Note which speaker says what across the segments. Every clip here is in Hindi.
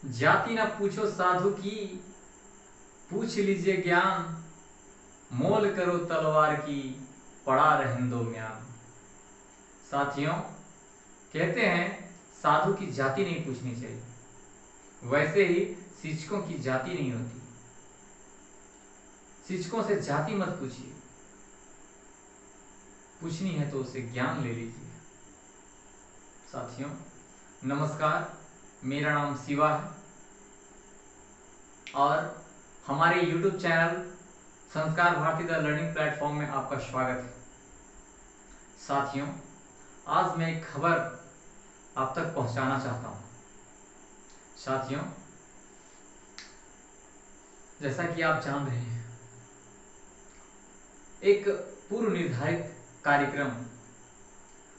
Speaker 1: जाति न पूछो साधु की, पूछ लीजिए ज्ञान, मोल करो तलवार की, पड़ा रहने दो म्यान। साथियों, कहते हैं साधु की जाति नहीं पूछनी चाहिए, वैसे ही शिक्षकों की जाति नहीं होती। शिक्षकों से जाति मत पूछिए, पूछनी है तो उसे ज्ञान ले लीजिए। साथियों नमस्कार, मेरा नाम शिवा है और हमारे YouTube चैनल संस्कार भारती द लर्निंग प्लेटफॉर्म में आपका स्वागत है। साथियों, आज मैं एक खबर आप तक पहुंचाना चाहता हूं। साथियों, जैसा कि आप जान रहे हैं, एक पूर्व निर्धारित कार्यक्रम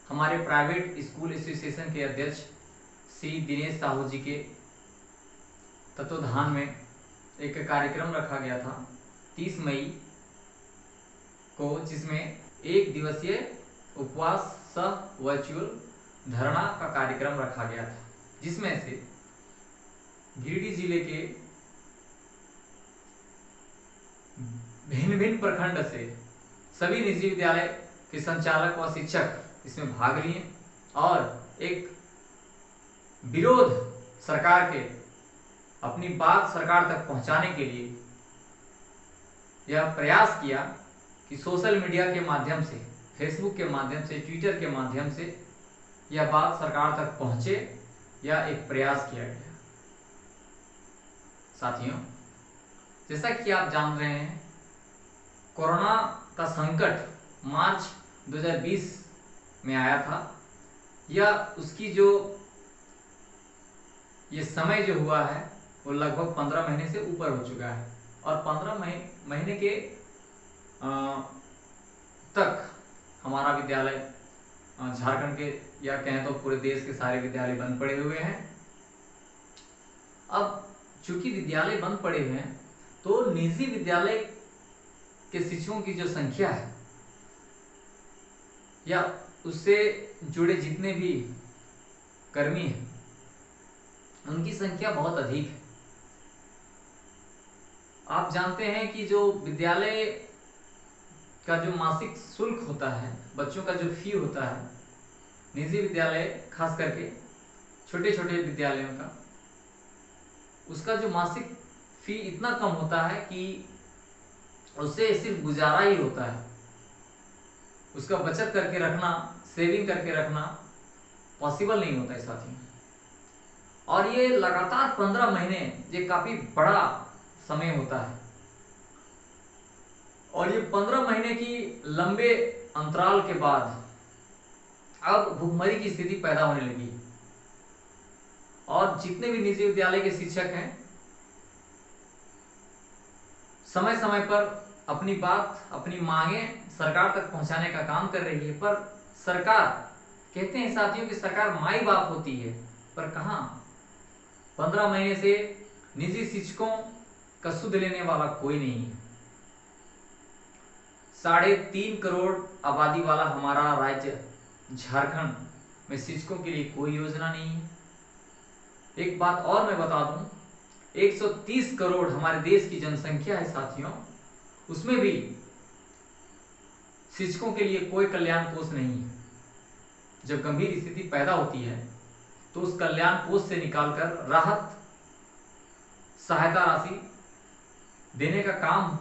Speaker 1: हमारे प्राइवेट स्कूल एसोसिएशन के अध्यक्ष श्री दिनेश साहू जी के तत्वाधान में एक कार्यक्रम रखा गया था 30 मई को, जिसमें एक दिवसीय उपवास सह वर्चुअल धरना का कार्यक्रम रखा गया था, जिसमें से गिरिडीह जिले के भिन्न भिन्न प्रखंड से सभी निजी विद्यालय के संचालक व शिक्षक इसमें भाग लिए और एक विरोध सरकार के अपनी बात सरकार तक पहुंचाने के लिए यह प्रयास किया कि सोशल मीडिया के माध्यम से, फेसबुक के माध्यम से, ट्विटर के माध्यम से यह बात सरकार तक पहुंचे, यह एक प्रयास किया गया। साथियों, जैसा कि आप जान रहे हैं, कोरोना का संकट मार्च 2020 में आया था। यह उसकी जो ये समय जो हुआ है वो लगभग 15 महीने से ऊपर हो चुका है और 15 महीने के तक हमारा विद्यालय झारखंड के या कहें तो पूरे देश के सारे विद्यालय बंद पड़े हुए हैं। अब चूंकि विद्यालय बंद पड़े हुए हैं तो निजी विद्यालय के शिक्षकों की जो संख्या है या उससे जुड़े जितने भी कर्मी हैं उनकी संख्या बहुत अधिक है। आप जानते हैं कि जो विद्यालय का जो मासिक शुल्क होता है, बच्चों का जो फी होता है, निजी विद्यालय खास करके छोटे छोटे विद्यालयों का, उसका जो मासिक फी इतना कम होता है कि उससे सिर्फ गुजारा ही होता है। उसका बचत करके रखना, सेविंग करके रखना पॉसिबल नहीं होता है साथियों। और ये लगातार 15 महीने, ये काफी बड़ा समय होता है और ये 15 महीने की लंबे अंतराल के बाद अब भुखमरी की स्थिति पैदा होने लगी और जितने भी निजी विद्यालय के शिक्षक हैं समय समय पर अपनी बात, अपनी मांगे सरकार तक पहुंचाने का काम कर रही है, पर सरकार, कहते हैं साथियों कि सरकार माई बाप होती है, पर कहां 15 महीने से निजी शिक्षकों का सुध लेने वाला कोई नहीं है। 3.5 करोड़ आबादी वाला हमारा राज्य झारखंड में शिक्षकों के लिए कोई योजना नहीं है। एक बात और मैं बता दूं, 130 करोड़ हमारे देश की जनसंख्या है साथियों, उसमें भी शिक्षकों के लिए कोई कल्याण कोष नहीं है। जब गंभीर स्थिति पैदा होती है तो उस कल्याण कोष से निकालकर राहत सहायता राशि देने का काम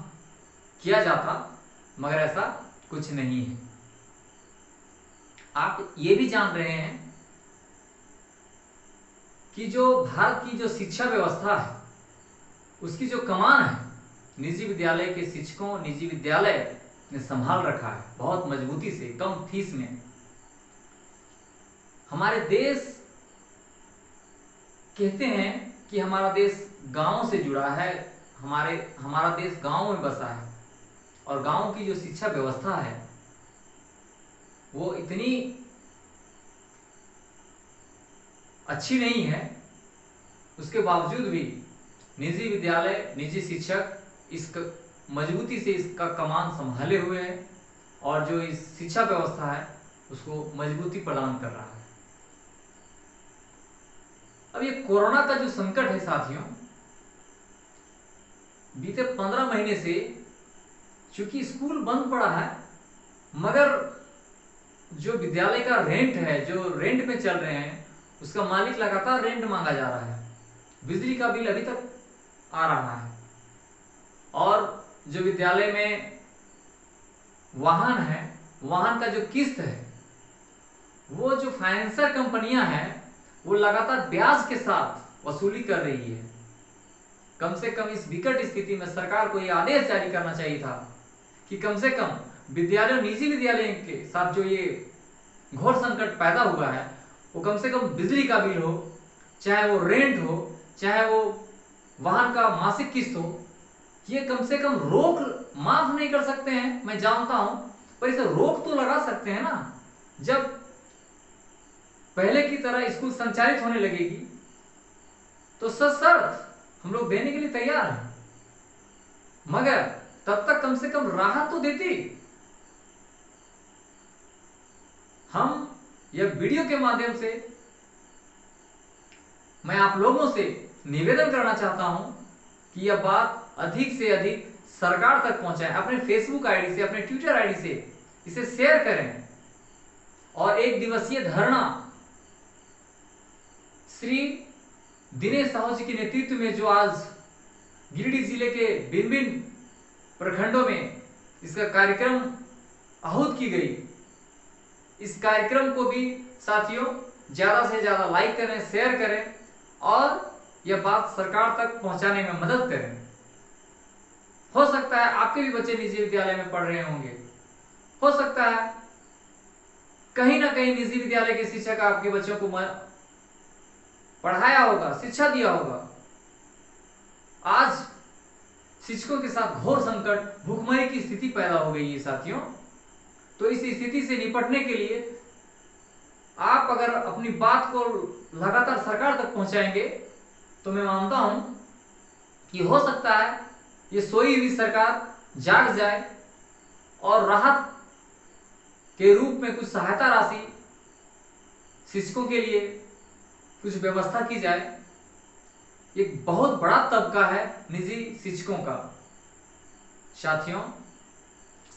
Speaker 1: किया जाता, मगर ऐसा कुछ नहीं है। आप ये भी जान रहे हैं कि जो भारत की जो शिक्षा व्यवस्था है उसकी जो कमान है, निजी विद्यालय के शिक्षकों, निजी विद्यालय ने संभाल रखा है बहुत मजबूती से, कम फीस में। हमारे देश, कहते हैं कि हमारा देश गांव से जुड़ा है, हमारा देश गांव में बसा है और गांव की जो शिक्षा व्यवस्था है वो इतनी अच्छी नहीं है। उसके बावजूद भी निजी विद्यालय, निजी शिक्षक इस मजबूती से इसका कमान संभाले हुए हैं और जो इस शिक्षा व्यवस्था है उसको मजबूती प्रदान कर रहा है। अब ये कोरोना का जो संकट है साथियों, बीते 15 महीने से चूंकि स्कूल बंद पड़ा है, मगर जो विद्यालय का रेंट है, जो रेंट में चल रहे हैं, उसका मालिक लगातार रेंट मांगा जा रहा है। बिजली का बिल अभी तक आ रहा है, और जो विद्यालय में वाहन है, वाहन का जो किस्त है, वो जो फाइनेंसर कंपनियां हैं वो लगातार ब्याज के साथ वसूली कर रही है। कम से कम इस विकट स्थिति में सरकार को यह आदेश जारी करना चाहिए था कि कम से कम विद्यालयों, निजी विद्यालयों के साथ जो ये घोर संकट पैदा हुआ है, वो कम से कम बिजली का बिल हो, चाहे वो रेंट हो, चाहे वो वाहन का मासिक किस्त हो, ये कम से कम रोक माफ नहीं कर सकते हैं, मैं जानता हूं, पर इसे रोक तो लगा सकते हैं ना। जब पहले की तरह स्कूल संचालित होने लगेगी तो सशर्त हम लोग देने के लिए तैयार हैं, मगर तब तक कम से कम राहत तो देती। हम यह वीडियो के माध्यम से मैं आप लोगों से निवेदन करना चाहता हूं कि यह बात अधिक से अधिक सरकार तक पहुंचाएं। अपने फेसबुक आईडी से, अपने ट्विटर आईडी से इसे शेयर करें, और एक दिवसीय धरना श्री दिनेश साहू जी के नेतृत्व में, जो आज गिरिडीह जिले के भिन्न भिन्न प्रखंडों में इसका कार्यक्रम आहूत की गई, इस कार्यक्रम को भी साथियों ज्यादा से ज्यादा लाइक करें, शेयर करें, और यह बात सरकार तक पहुंचाने में मदद करें। हो सकता है आपके भी बच्चे निजी विद्यालय में पढ़ रहे होंगे, हो सकता है कहीं ना कहीं निजी विद्यालय के शिक्षक आपके बच्चों को पढ़ाया होगा, शिक्षा दिया होगा। आज शिक्षकों के साथ घोर संकट, भूखमरी की स्थिति पैदा हो गई है साथियों। तो इस स्थिति से निपटने के लिए आप अगर अपनी बात को लगातार सरकार तक पहुंचाएंगे तो मैं मानता हूं कि हो सकता है ये सोई हुई सरकार जाग जाए और राहत के रूप में कुछ सहायता राशि शिक्षकों के लिए कुछ व्यवस्था की जाए। एक बहुत बड़ा तबका है निजी शिक्षकों का साथियों।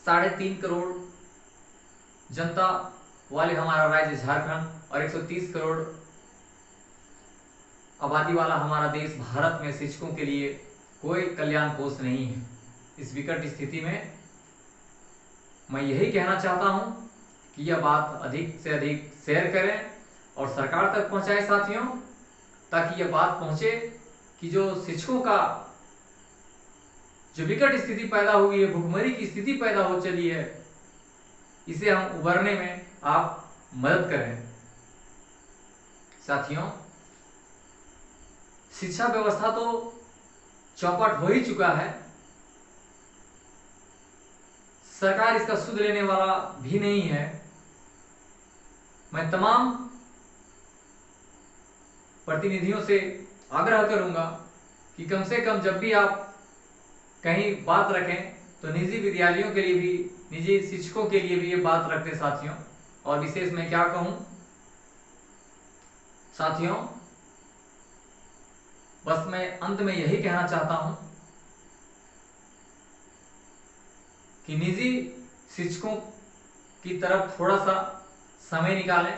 Speaker 1: 3.5 करोड़ जनता वाले हमारा राज्य झारखंड और 130 करोड़ आबादी वाला हमारा देश भारत में शिक्षकों के लिए कोई कल्याण कोष नहीं है। इस विकट स्थिति में मैं यही कहना चाहता हूं कि यह बात अधिक से अधिक शेयर करें और सरकार तक पहुंचाएं साथियों, ताकि यह बात पहुंचे कि जो शिक्षकों का जो विकट स्थिति पैदा हुई है, भुखमरी की स्थिति पैदा हो चली है, इसे हम उबरने में आप मदद करें। साथियों, शिक्षा व्यवस्था तो चौपट हो ही चुका है, सरकार इसका सुध लेने वाला भी नहीं है। मैं तमाम प्रतिनिधियों से आग्रह करूंगा कि कम से कम जब भी आप कहीं बात रखें तो निजी विद्यालयों के लिए भी, निजी शिक्षकों के लिए भी ये बात रखते साथियों। और विशेष मैं क्या कहूं साथियों, बस मैं अंत में यही कहना चाहता हूं कि निजी शिक्षकों की तरफ थोड़ा सा समय निकालें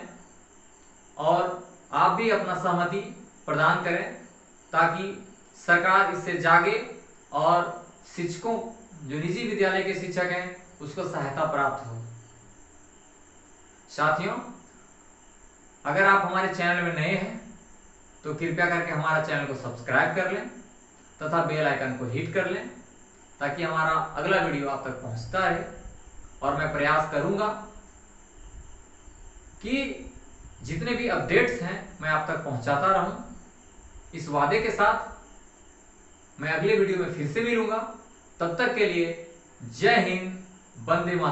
Speaker 1: और आप भी अपना सहमति प्रदान करें, ताकि सरकार इससे जागे और शिक्षकों, जो निजी विद्यालय के शिक्षक हैं, उसको सहायता प्राप्त हो। साथियों, अगर आप हमारे चैनल में नए हैं तो कृपया करके हमारा चैनल को सब्सक्राइब कर लें तथा बेल आइकन को हिट कर लें, ताकि हमारा अगला वीडियो आप तक पहुंचता रहे। और मैं प्रयास करूंगा कि जितने भी अपडेट्स हैं मैं आप तक पहुंचाता रहूं। इस वादे के साथ मैं अगले वीडियो में फिर से मिलूंगा। तब तक के लिए जय हिंद, वंदे मातरम।